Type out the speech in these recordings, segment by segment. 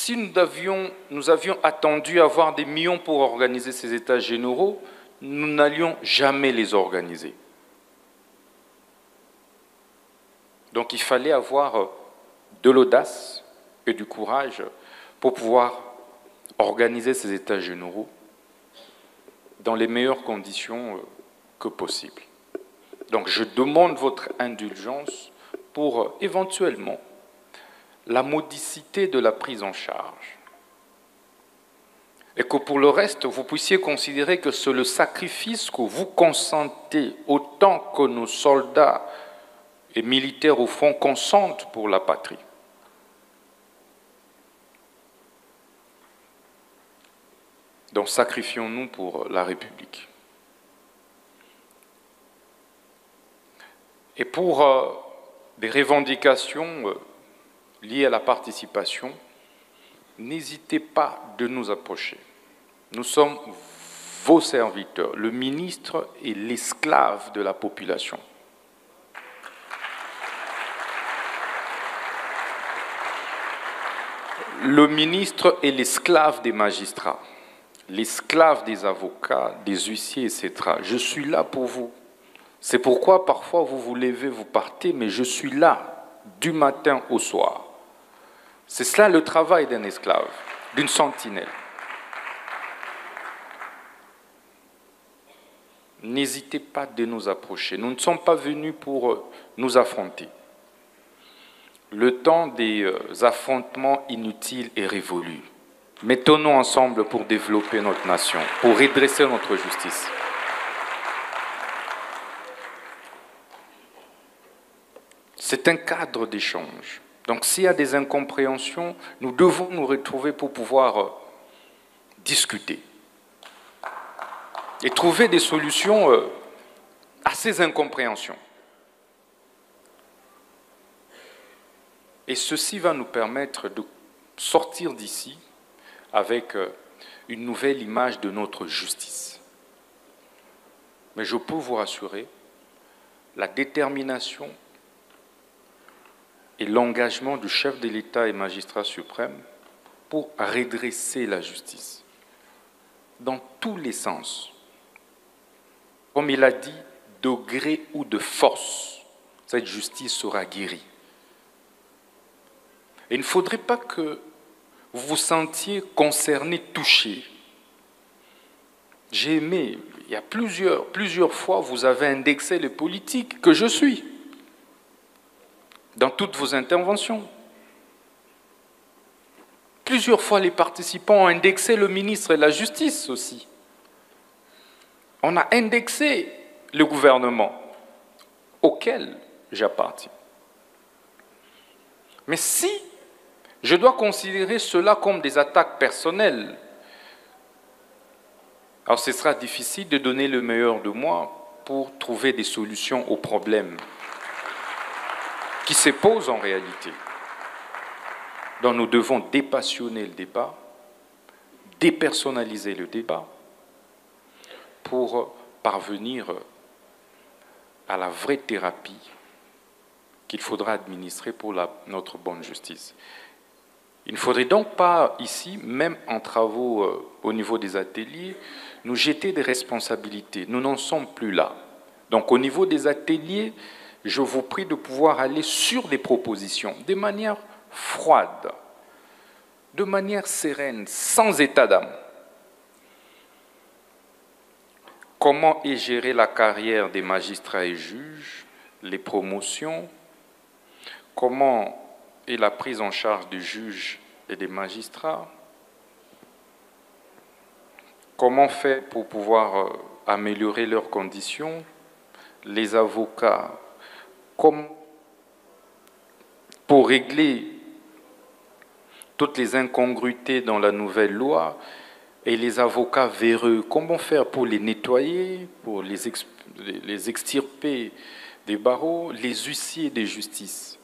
si nous avions attendu avoir des millions pour organiser ces états généraux, nous n'allions jamais les organiser. Donc il fallait avoir de l'audace et du courage pour pouvoir organiser ces états généraux dans les meilleures conditions que possible. Donc je demande votre indulgence pour éventuellement la modicité de la prise en charge. Et que pour le reste, vous puissiez considérer que c'est le sacrifice que vous consentez autant que nos soldats et militaires au fond consentent pour la patrie. Donc sacrifions-nous pour la République. Et pour des revendications liées à la participation, n'hésitez pas de nous approcher. Nous sommes vos serviteurs. Le ministre est l'esclave de la population. Le ministre est l'esclave des magistrats, l'esclave des avocats, des huissiers, etc. Je suis là pour vous. C'est pourquoi parfois vous vous levez, vous partez, mais je suis là du matin au soir. C'est cela le travail d'un esclave, d'une sentinelle. N'hésitez pas de nous approcher. Nous ne sommes pas venus pour nous affronter. Le temps des affrontements inutiles est révolu. Mettons-nous ensemble pour développer notre nation, pour redresser notre justice. C'est un cadre d'échange. Donc s'il y a des incompréhensions, nous devons nous retrouver pour pouvoir discuter et trouver des solutions à ces incompréhensions. Et ceci va nous permettre de sortir d'ici avec une nouvelle image de notre justice. Mais je peux vous rassurer, la détermination et l'engagement du chef de l'État et magistrat suprême pour redresser la justice dans tous les sens. Comme il a dit, de gré ou de force, cette justice sera guérie. Et il ne faudrait pas que vous vous sentiez concerné, touché. J'ai aimé, il y a plusieurs fois, vous avez indexé les politiques que je suis dans toutes vos interventions. Plusieurs fois, les participants ont indexé le ministre de la Justice aussi. On a indexé le gouvernement auquel j'appartiens. Mais si je dois considérer cela comme des attaques personnelles, alors ce sera difficile de donner le meilleur de moi pour trouver des solutions aux problèmes qui se posent en réalité. Donc nous devons dépassionner le débat, dépersonnaliser le débat pour parvenir à la vraie thérapie qu'il faudra administrer pour notre bonne justice. Il ne faudrait donc pas ici, même en travaux au niveau des ateliers, nous jeter des responsabilités. Nous n'en sommes plus là. Donc au niveau des ateliers, je vous prie de pouvoir aller sur des propositions de manière froide, de manière sereine, sans état d'âme. Comment est gérée la carrière des magistrats et juges, les promotions? Comment est la prise en charge des juges et des magistrats? Comment faire pour pouvoir améliorer leurs conditions? Les avocats, comment pour régler toutes les incongruités dans la nouvelle loi et les avocats véreux, comment faire pour les nettoyer, pour les extirper des barreaux, les huissiers des justices?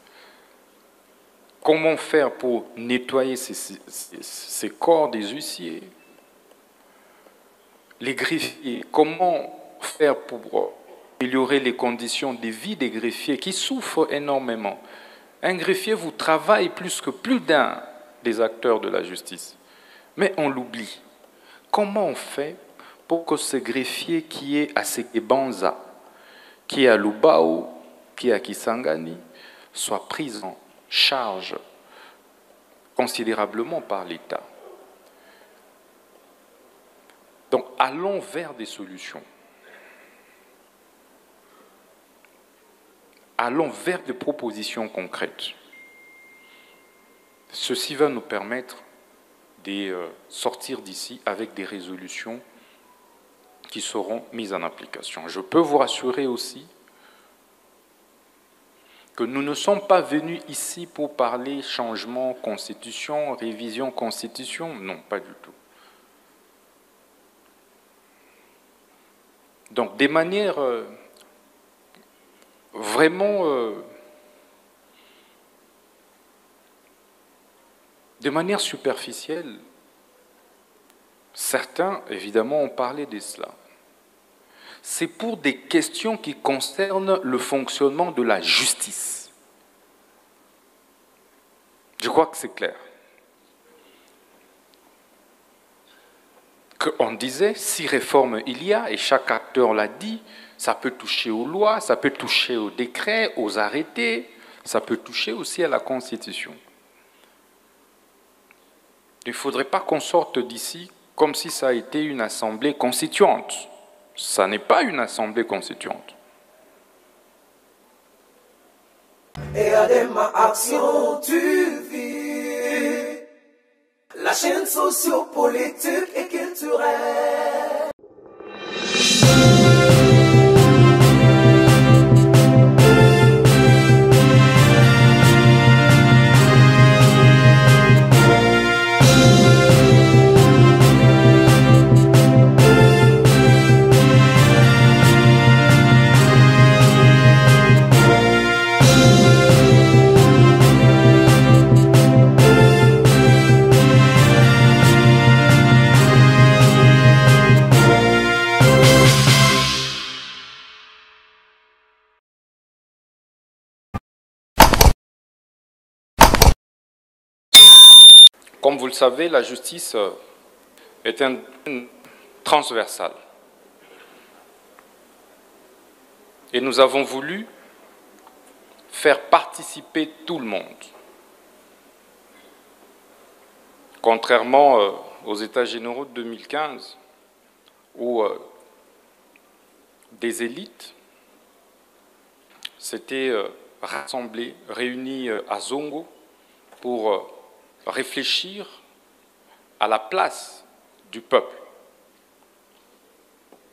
Comment faire pour nettoyer ces corps des huissiers? Les greffiers, comment faire pour améliorer les conditions de vie des greffiers qui souffrent énormément? Un greffier vous travaille plus d'un des acteurs de la justice. Mais on l'oublie. Comment on fait pour que ce greffier qui est à Sekebanza, qui est à Lubao, qui est à Kisangani, soit pris en charge considérablement par l'État? Donc, allons vers des solutions. Allons vers des propositions concrètes. Ceci va nous permettre de sortir d'ici avec des résolutions qui seront mises en application. Je peux vous rassurer aussi que nous ne sommes pas venus ici pour parler changement, constitution, révision, constitution. Non, pas du tout. Donc, des manières vraiment de manière superficielle, certains, évidemment, ont parlé de cela. C'est pour des questions qui concernent le fonctionnement de la justice. Je crois que c'est clair. Qu'on disait, si réforme il y a, et chaque acteur l'a dit, ça peut toucher aux lois, ça peut toucher aux décrets, aux arrêtés, ça peut toucher aussi à la Constitution. Il ne faudrait pas qu'on sorte d'ici comme si ça a été une assemblée constituante. Ça n'est pas une assemblée constituante. Et Adema Action, tu vis la chaîne sociopolitique et culturelle. Comme vous le savez, la justice est un transversale. Et nous avons voulu faire participer tout le monde. Contrairement aux États généraux de 2015, où des élites s'étaient rassemblées, réunies à Zongo pour réfléchir à la place du peuple.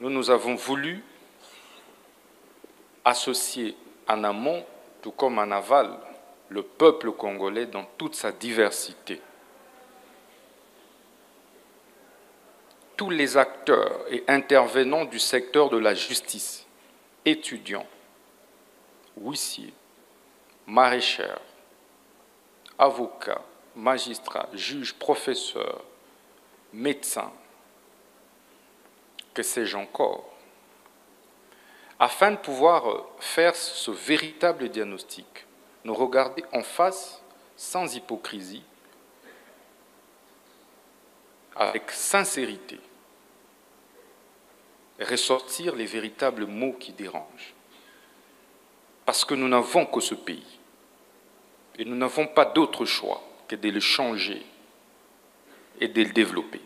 Nous avons voulu associer en amont, tout comme en aval, le peuple congolais dans toute sa diversité. Tous les acteurs et intervenants du secteur de la justice, étudiants, huissiers, maraîchers, avocats, magistrats, juges, professeurs, médecins, que sais-je encore, afin de pouvoir faire ce véritable diagnostic, nous regarder en face sans hypocrisie, avec sincérité, et ressortir les véritables mots qui dérangent. Parce que nous n'avons que ce pays, et nous n'avons pas d'autre choix que de le changer et de le développer.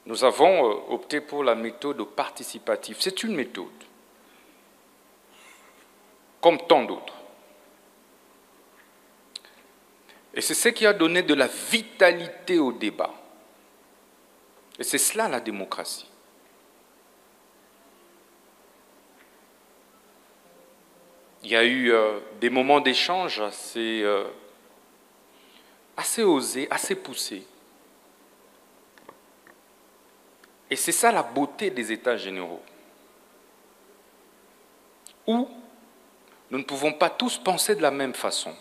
Nous avons opté pour la méthode participative. C'est une méthode, comme tant d'autres. Et c'est ce qui a donné de la vitalité au débat. Et c'est cela la démocratie. Il y a eu des moments d'échange assez osés, assez poussés. Et c'est ça la beauté des États généraux, où nous ne pouvons pas tous penser de la même façon,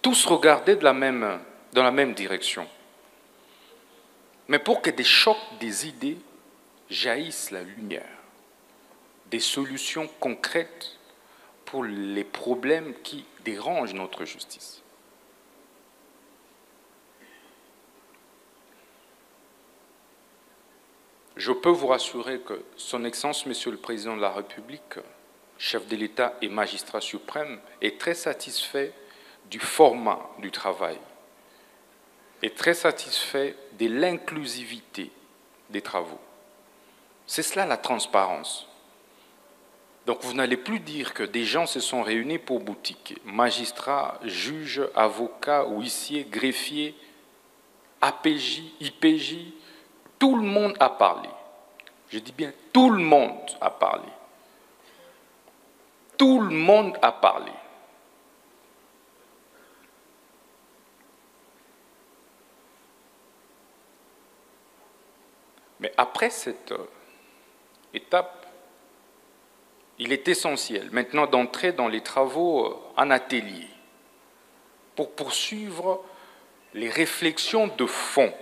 tous regarder dans la même direction. Mais pour que des chocs des idées jaillissent la lumière, des solutions concrètes pour les problèmes qui dérangent notre justice. Je peux vous rassurer que Son Excellence, Monsieur le Président de la République, chef de l'État et magistrat suprême, est très satisfait du format du travail, est très satisfait de l'inclusivité des travaux. C'est cela la transparence. Donc vous n'allez plus dire que des gens se sont réunis pour boutiquer. Magistrats, juges, avocats, huissiers, greffiers, APJ, IPJ, tout le monde a parlé. Je dis bien tout le monde a parlé. Tout le monde a parlé. Mais après cette étape, il est essentiel maintenant d'entrer dans les travaux en atelier pour poursuivre les réflexions de fond.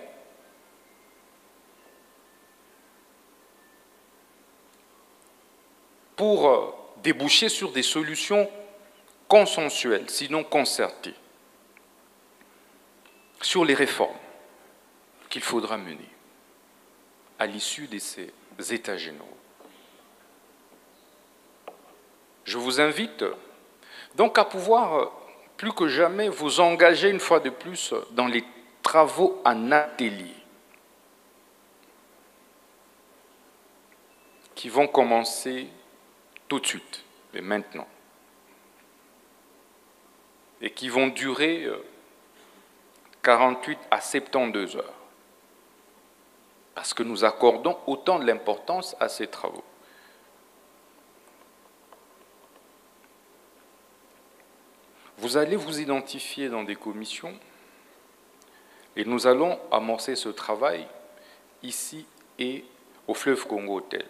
Pour déboucher sur des solutions consensuelles, sinon concertées, sur les réformes qu'il faudra mener à l'issue de ces États généraux. Je vous invite donc à pouvoir, plus que jamais, vous engager une fois de plus dans les travaux en atelier qui vont commencer tout de suite, et maintenant, et qui vont durer 48 à 72 heures, parce que nous accordons autant de l'importance à ces travaux. Vous allez vous identifier dans des commissions et nous allons amorcer ce travail ici et au fleuve Congo Hôtel.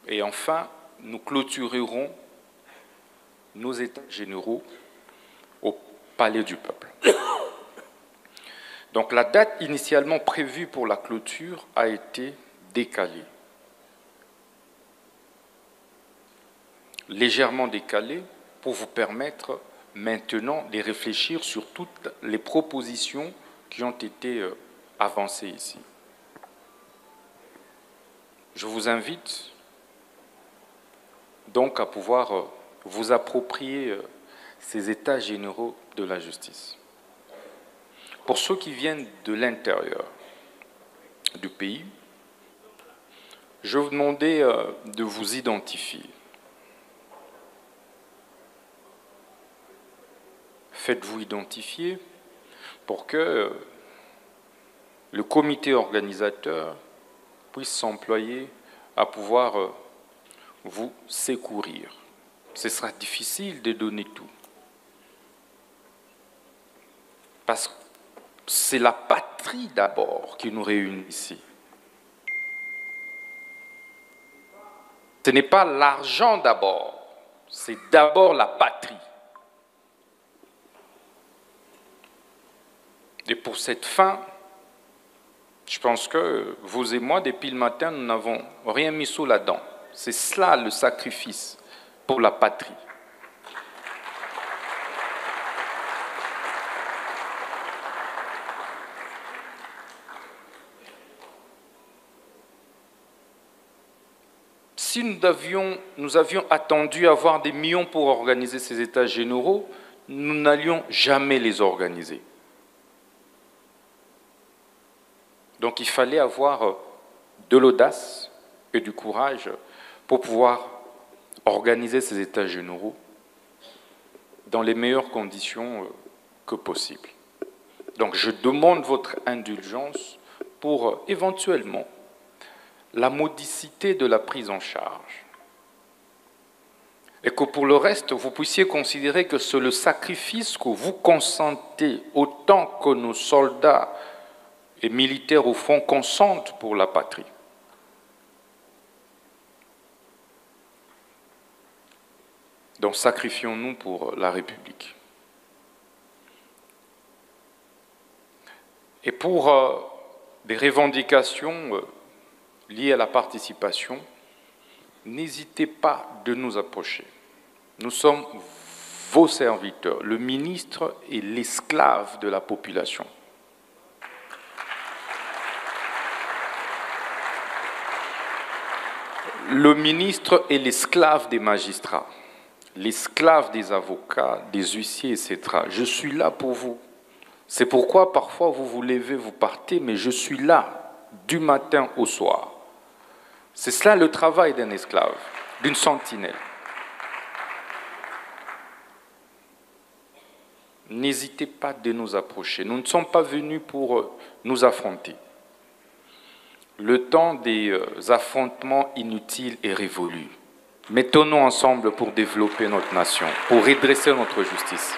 Et enfin, nous clôturerons nos États généraux au Palais du Peuple. Donc la date initialement prévue pour la clôture a été décalée. Légèrement décalée pour vous permettre maintenant de réfléchir sur toutes les propositions qui ont été avancées ici. Je vous invite donc à pouvoir vous approprier ces états généraux de la justice. Pour ceux qui viennent de l'intérieur du pays, je vais vous demander de vous identifier. Faites-vous identifier pour que le comité organisateur puisse s'employer à pouvoir vous secourir. Ce sera difficile de donner tout. Parce que c'est la patrie d'abord qui nous réunit ici. Ce n'est pas l'argent d'abord, c'est d'abord la patrie. Et pour cette fin, je pense que vous et moi, depuis le matin, nous n'avons rien mis sous la dent. C'est cela le sacrifice pour la patrie. Si nous avions attendu avoir des millions pour organiser ces États généraux, nous n'allions jamais les organiser. Donc il fallait avoir de l'audace et du courage pour pouvoir organiser ces États généraux dans les meilleures conditions que possible. Donc je demande votre indulgence pour éventuellement la modicité de la prise en charge. Et que pour le reste, vous puissiez considérer que c'est le sacrifice que vous consentez autant que nos soldats et militaires au fond consentent pour la patrie. Donc sacrifions-nous pour la République. Et pour des revendications liées à la participation, n'hésitez pas de nous approcher. Nous sommes vos serviteurs. Le ministre est l'esclave de la population. Le ministre est l'esclave des magistrats, l'esclave des avocats, des huissiers, etc. Je suis là pour vous. C'est pourquoi parfois vous vous levez, vous partez, mais je suis là du matin au soir. C'est cela le travail d'un esclave, d'une sentinelle. N'hésitez pas de nous approcher. Nous ne sommes pas venus pour nous affronter. Le temps des affrontements inutiles est révolu. Mettons-nous ensemble pour développer notre nation, pour redresser notre justice.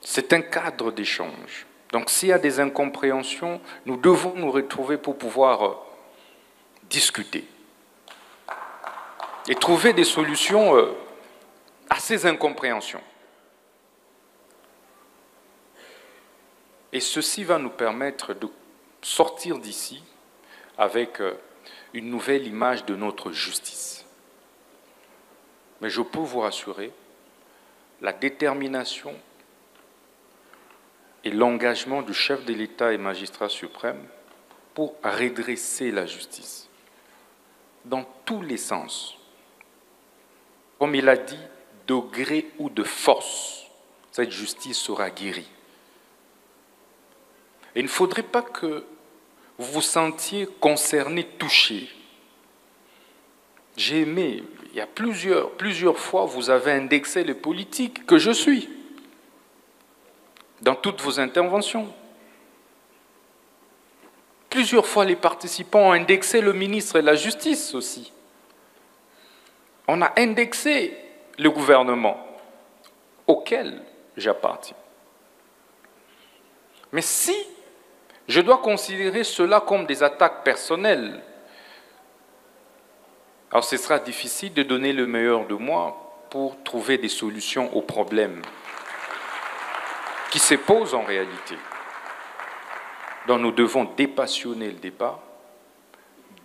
C'est un cadre d'échange. Donc s'il y a des incompréhensions, nous devons nous retrouver pour pouvoir discuter et trouver des solutions à ces incompréhensions. Et ceci va nous permettre de sortir d'ici avec une nouvelle image de notre justice. Mais je peux vous rassurer, la détermination et l'engagement du chef de l'État et magistrat suprême pour redresser la justice dans tous les sens. Comme il a dit, de gré ou de force, cette justice sera guérie. Et il ne faudrait pas que vous vous sentiez concerné, touché. J'ai aimé, il y a plusieurs fois, vous avez indexé les politiques que je suis dans toutes vos interventions. Plusieurs fois, les participants ont indexé le ministre et la justice aussi. On a indexé le gouvernement auquel j'appartiens. Mais si je dois considérer cela comme des attaques personnelles, alors ce sera difficile de donner le meilleur de moi pour trouver des solutions aux problèmes qui se posent en réalité. Donc nous devons dépassionner le débat,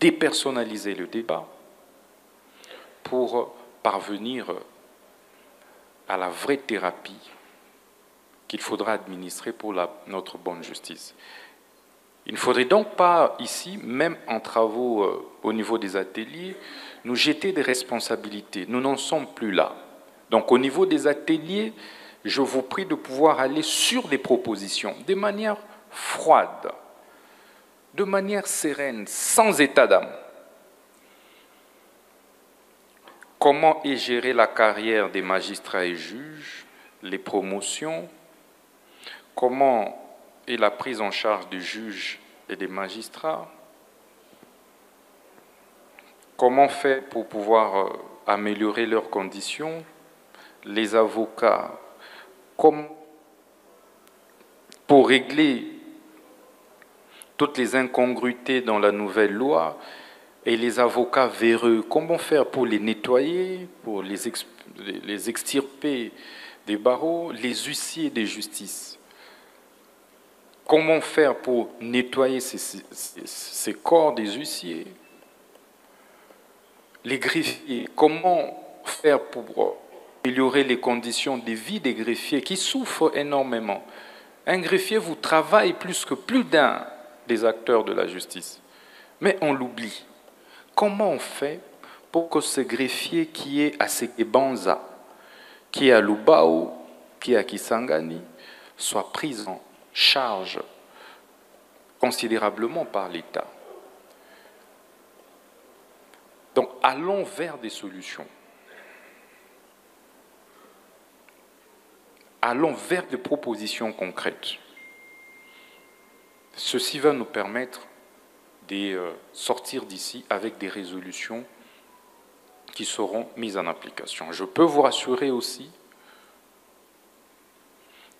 dépersonnaliser le débat pour parvenir à la vraie thérapie qu'il faudra administrer pour notre bonne justice. Il ne faudrait donc pas ici, même en travaux au niveau des ateliers, nous jeter des responsabilités. Nous n'en sommes plus là. Donc au niveau des ateliers, je vous prie de pouvoir aller sur des propositions, de manière froide, de manière sereine, sans état d'âme. Comment est gérée la carrière des magistrats et juges, les promotions? Comment est la prise en charge des juges et des magistrats? Comment faire pour pouvoir améliorer leurs conditions? Les avocats, comment pour régler toutes les incongruités dans la nouvelle loi et les avocats véreux, comment faire pour les nettoyer, pour les extirper des barreaux, les huissiers des justices? Comment faire pour nettoyer ces corps des huissiers? Les greffiers, comment faire pour améliorer les conditions de vie des greffiers qui souffrent énormément? Un greffier vous travaille plus que plus d'un des acteurs de la justice. Mais on l'oublie. Comment on fait pour que ce greffier qui est à Sekebanza, qui est à Lubao, qui est à Kisangani, soit pris en charge considérablement par l'État? Donc, allons vers des solutions. Allons vers des propositions concrètes. Ceci va nous permettre de sortir d'ici avec des résolutions qui seront mises en application. Je peux vous rassurer aussi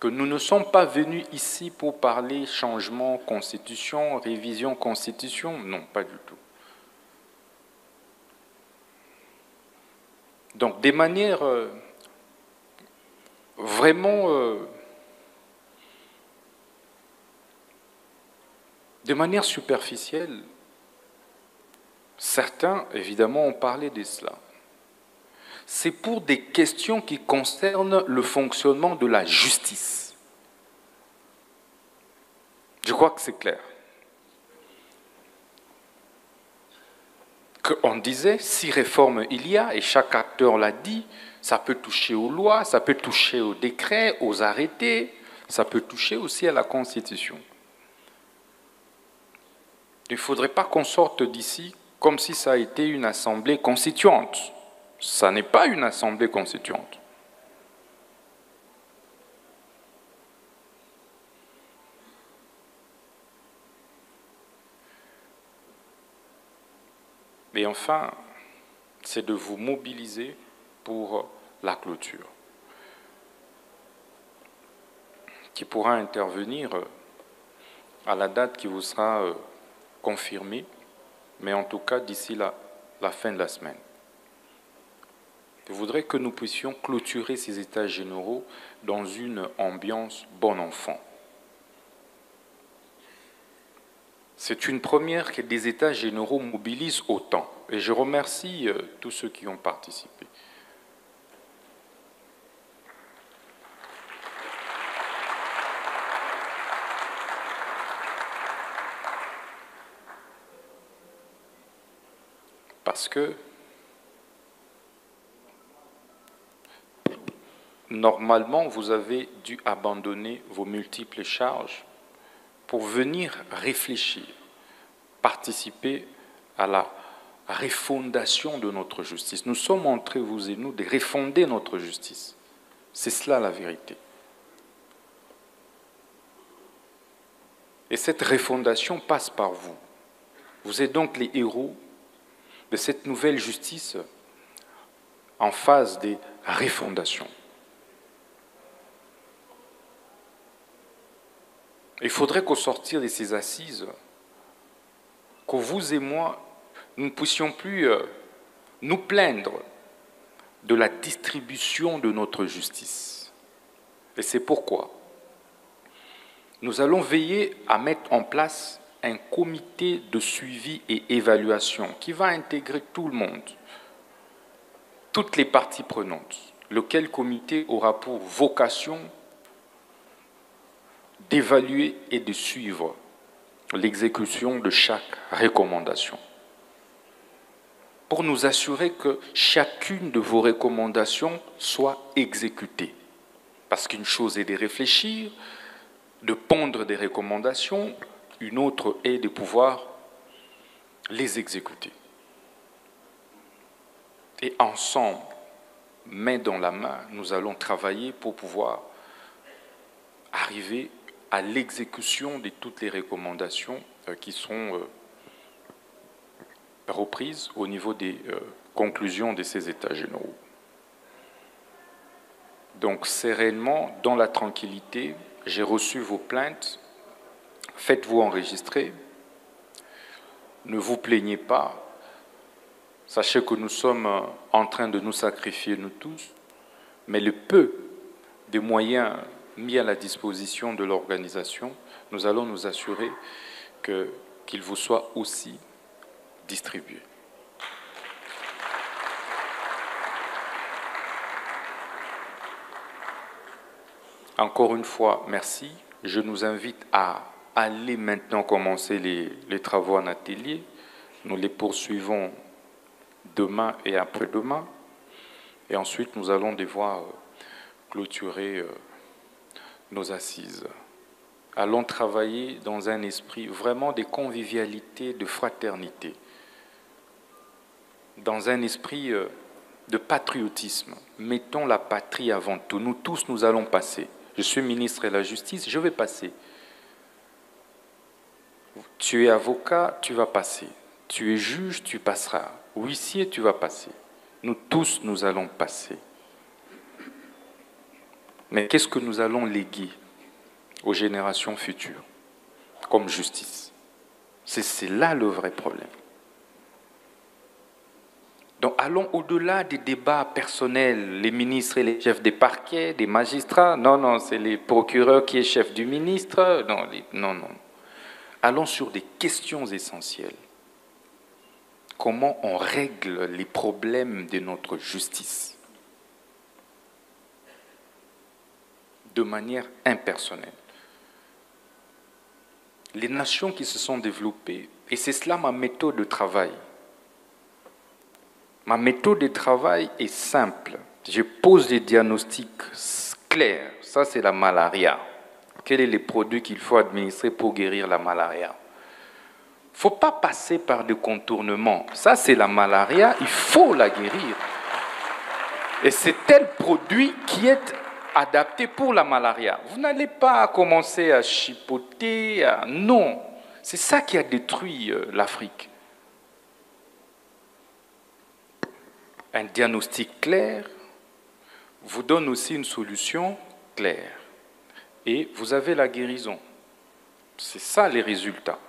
que nous ne sommes pas venus ici pour parler changement, constitution, révision, constitution. Non, pas du tout. Donc, des manières vraiment De manière superficielle, certains, évidemment, ont parlé de cela. C'est pour des questions qui concernent le fonctionnement de la justice. Je crois que c'est clair. Qu'on disait, si réforme il y a, et chaque acteur l'a dit, ça peut toucher aux lois, ça peut toucher aux décrets, aux arrêtés, ça peut toucher aussi à la Constitution. Il ne faudrait pas qu'on sorte d'ici comme si ça a été une assemblée constituante. Ça n'est pas une assemblée constituante. Et enfin, c'est de vous mobiliser pour la clôture, qui pourra intervenir à la date qui vous sera confirmée, mais en tout cas d'ici la fin de la semaine. Je voudrais que nous puissions clôturer ces états généraux dans une ambiance bon enfant. C'est une première que des états généraux mobilisent autant. Et je remercie tous ceux qui ont participé. Parce que normalement, vous avez dû abandonner vos multiples charges pour venir réfléchir, participer à la refondation de notre justice. Nous sommes entre vous et nous de refonder notre justice. C'est cela la vérité. Et cette refondation passe par vous. Vous êtes donc les héros de cette nouvelle justice en phase de refondation. Il faudrait qu'au sortir de ces assises, que vous et moi, nous ne puissions plus nous plaindre de la distribution de notre justice. Et c'est pourquoi nous allons veiller à mettre en place un comité de suivi et évaluation qui va intégrer tout le monde, toutes les parties prenantes, lequel comité aura pour vocation d'évaluer et de suivre l'exécution de chaque recommandation, pour nous assurer que chacune de vos recommandations soit exécutée. Parce qu'une chose est de réfléchir, de pondre des recommandations, une autre est de pouvoir les exécuter. Et ensemble, main dans la main, nous allons travailler pour pouvoir arriver à l'exécution de toutes les recommandations qui sont reprises au niveau des conclusions de ces états généraux. Donc sereinement, dans la tranquillité, j'ai reçu vos plaintes, faites-vous enregistrer, ne vous plaignez pas, sachez que nous sommes en train de nous sacrifier nous tous, mais le peu de moyens mis à la disposition de l'organisation, nous allons nous assurer qu'il vous soit aussi distribué. Encore une fois, merci. Je nous invite à aller maintenant commencer les travaux en atelier. Nous les poursuivons demain et après-demain. Et ensuite, nous allons devoir clôturer nos assises. Allons travailler dans un esprit vraiment de convivialité, de fraternité, dans un esprit de patriotisme. Mettons la patrie avant tout. Nous tous, nous allons passer. Je suis ministre de la Justice, je vais passer. Tu es avocat, tu vas passer. Tu es juge, tu passeras. Huissier, tu vas passer. Nous tous, nous allons passer. Mais qu'est-ce que nous allons léguer aux générations futures comme justice? C'est là le vrai problème. Donc allons au-delà des débats personnels, les ministres et les chefs des parquets, des magistrats. Non, c'est les procureurs qui est chef du ministre. Non. allons sur des questions essentielles. Comment on règle les problèmes de notre justice de manière impersonnelle. Les nations qui se sont développées, et c'est cela ma méthode de travail. Ma méthode de travail est simple. Je pose des diagnostics clairs. Ça, c'est la malaria. Quels sont les produits qu'il faut administrer pour guérir la malaria? Il ne faut pas passer par des contournements. Ça, c'est la malaria, il faut la guérir. Et c'est tel produit qui est adapté pour la malaria. Vous n'allez pas commencer à chipoter. Non, c'est ça qui a détruit l'Afrique. Un diagnostic clair vous donne aussi une solution claire. Et vous avez la guérison. C'est ça les résultats.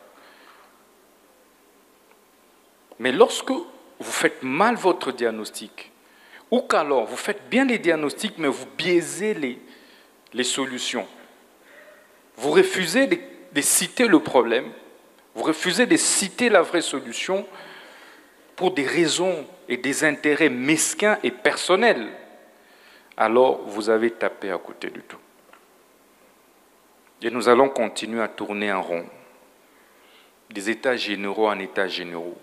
Mais lorsque vous faites mal votre diagnostic, ou qu'alors vous faites bien les diagnostics, mais vous biaisez les solutions, vous refusez de citer le problème, vous refusez de citer la vraie solution pour des raisons et des intérêts mesquins et personnels, alors vous avez tapé à côté du tout. Et nous allons continuer à tourner en rond, des états généraux en états généraux.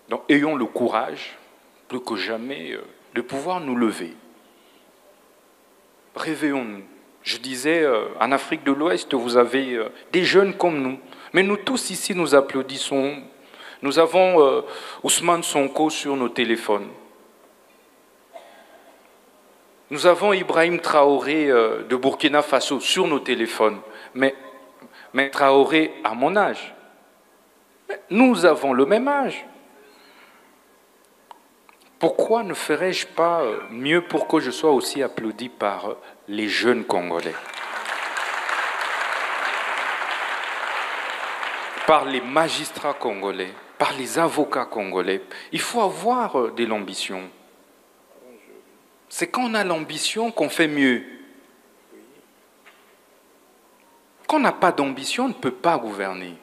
Donc, ayons le courage, plus que jamais, de pouvoir nous lever. Réveillons-nous. Je disais, en Afrique de l'Ouest, vous avez des jeunes comme nous. Mais nous tous ici, nous applaudissons. Nous avons Ousmane Sonko sur nos téléphones. Nous avons Ibrahim Traoré de Burkina Faso sur nos téléphones. Mais Traoré à mon âge. Mais nous avons le même âge. Pourquoi ne ferais-je pas mieux pour que je sois aussi applaudi par les jeunes Congolais, par les magistrats congolais, par les avocats congolais? Il faut avoir de l'ambition. C'est quand on a l'ambition qu'on fait mieux. Quand on n'a pas d'ambition, on ne peut pas gouverner.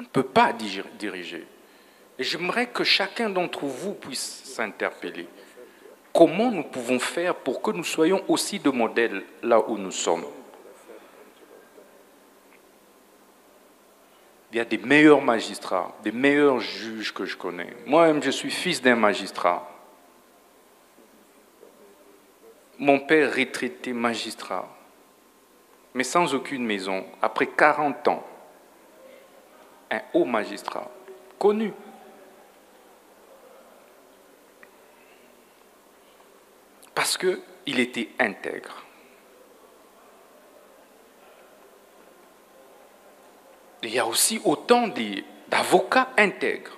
On ne peut pas diriger. Et j'aimerais que chacun d'entre vous puisse s'interpeller. Comment nous pouvons faire pour que nous soyons aussi de modèles là où nous sommes? Il y a des meilleurs magistrats, des meilleurs juges que je connais. Moi-même, je suis fils d'un magistrat. Mon père retraité magistrat, mais sans aucune maison, après 40 ans, un haut magistrat, connu. Parce qu'il était intègre. Il y a aussi autant d'avocats intègres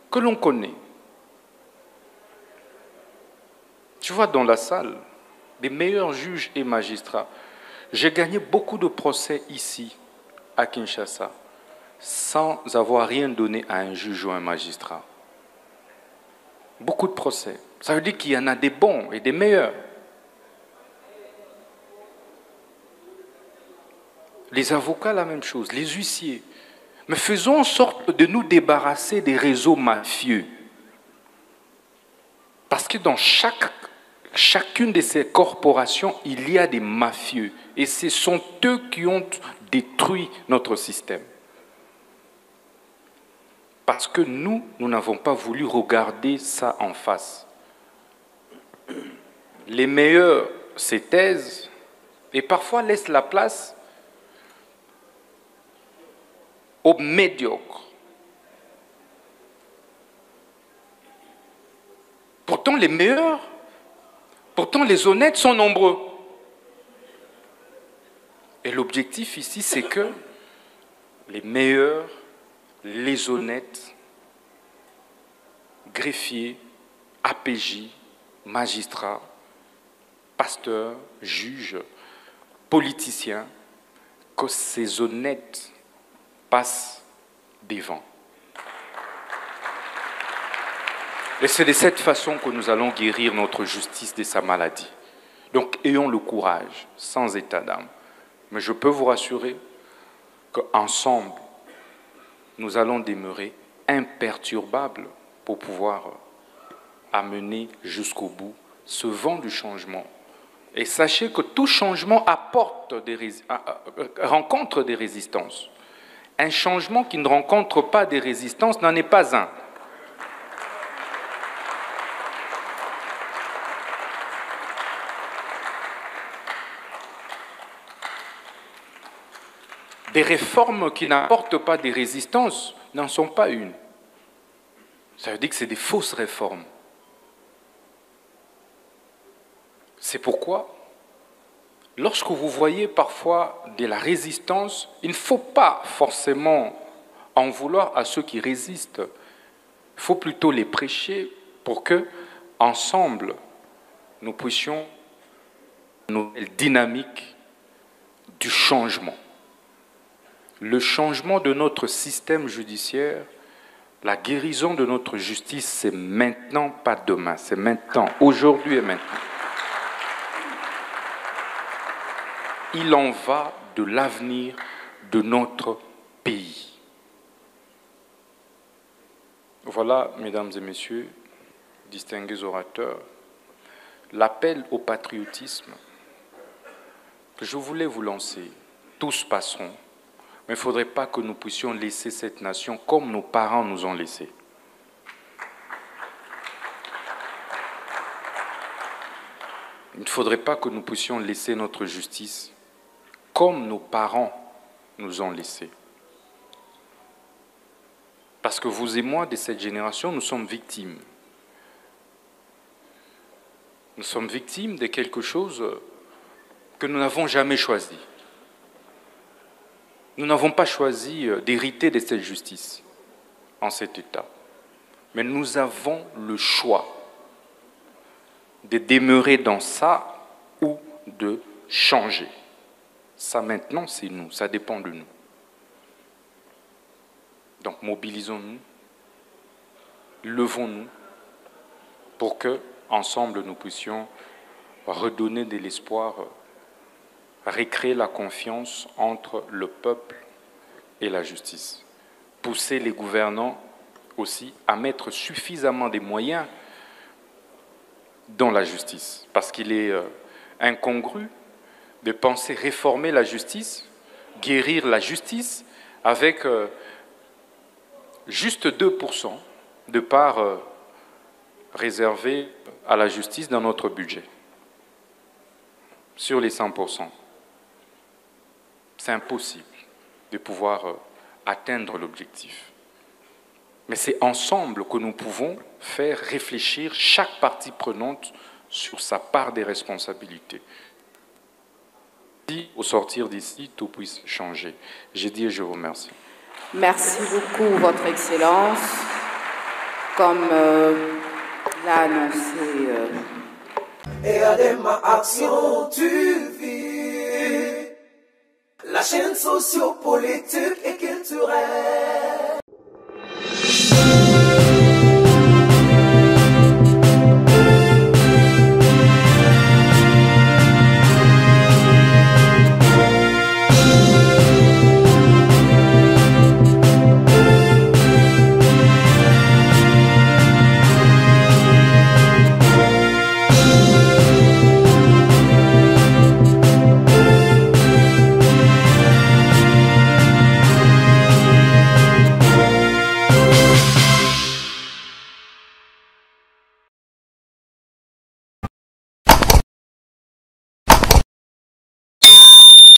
que l'on connaît. Tu vois, dans la salle, les meilleurs juges et magistrats, j'ai gagné beaucoup de procès ici, à Kinshasa, sans avoir rien donné à un juge ou à un magistrat. Beaucoup de procès. Ça veut dire qu'il y en a des bons et des meilleurs. Les avocats, la même chose, les huissiers. Mais faisons en sorte de nous débarrasser des réseaux mafieux. Parce que dans chacune de ces corporations, il y a des mafieux. Et ce sont eux qui ont détruit notre système. Parce que nous n'avons pas voulu regarder ça en face. Les meilleurs se taisent et parfois laissent la place aux médiocres. Pourtant, les meilleurs, pourtant les honnêtes sont nombreux. Et l'objectif ici, c'est que les meilleurs, les honnêtes, greffiers, APJ, magistrats, pasteurs, juges, politiciens, que ces honnêtes passent devant. Et c'est de cette façon que nous allons guérir notre justice de sa maladie. Donc ayons le courage, sans état d'âme, Mais je peux vous rassurer qu'ensemble, nous allons demeurer imperturbables pour pouvoir amener jusqu'au bout ce vent du changement. Et sachez que tout changement rencontre des résistances. Un changement qui ne rencontre pas des résistances n'en est pas un. Des réformes qui n'apportent pas des résistances n'en sont pas une. Ça veut dire que c'est des fausses réformes. C'est pourquoi, lorsque vous voyez parfois de la résistance, il ne faut pas forcément en vouloir à ceux qui résistent. Il faut plutôt les prêcher pour que, ensemble, nous puissions une nouvelle dynamique du changement. Le changement de notre système judiciaire, la guérison de notre justice, c'est maintenant, pas demain. C'est maintenant, aujourd'hui et maintenant. Il en va de l'avenir de notre pays. Voilà, mesdames et messieurs, distingués orateurs, l'appel au patriotisme que je voulais vous lancer. Tous passeront. Mais il ne faudrait pas que nous puissions laisser cette nation comme nos parents nous ont laissés. Il ne faudrait pas que nous puissions laisser notre justice comme nos parents nous ont laissés. Parce que vous et moi, de cette génération, nous sommes victimes. Nous sommes victimes de quelque chose que nous n'avons jamais choisi. Nous n'avons pas choisi d'hériter de cette justice en cet état. Mais nous avons le choix de demeurer dans ça ou de changer. Ça maintenant, c'est nous, ça dépend de nous. Donc mobilisons-nous, levons-nous pour que, ensemble, nous puissions redonner de l'espoir, recréer la confiance entre le peuple et la justice. Pousser les gouvernants aussi à mettre suffisamment de moyens dans la justice. Parce qu'il est incongru de penser réformer la justice, guérir la justice avec juste 2% de part réservée à la justice dans notre budget. Sur les 100%. C'est impossible de pouvoir atteindre l'objectif. Mais c'est ensemble que nous pouvons faire réfléchir chaque partie prenante sur sa part des responsabilités. Si, au sortir d'ici, tout puisse changer. J'ai dit et je vous remercie. Merci beaucoup, Votre Excellence. Comme l'a annoncé... Et à ma action, tu vis la chaîne socio-politique et culturelle.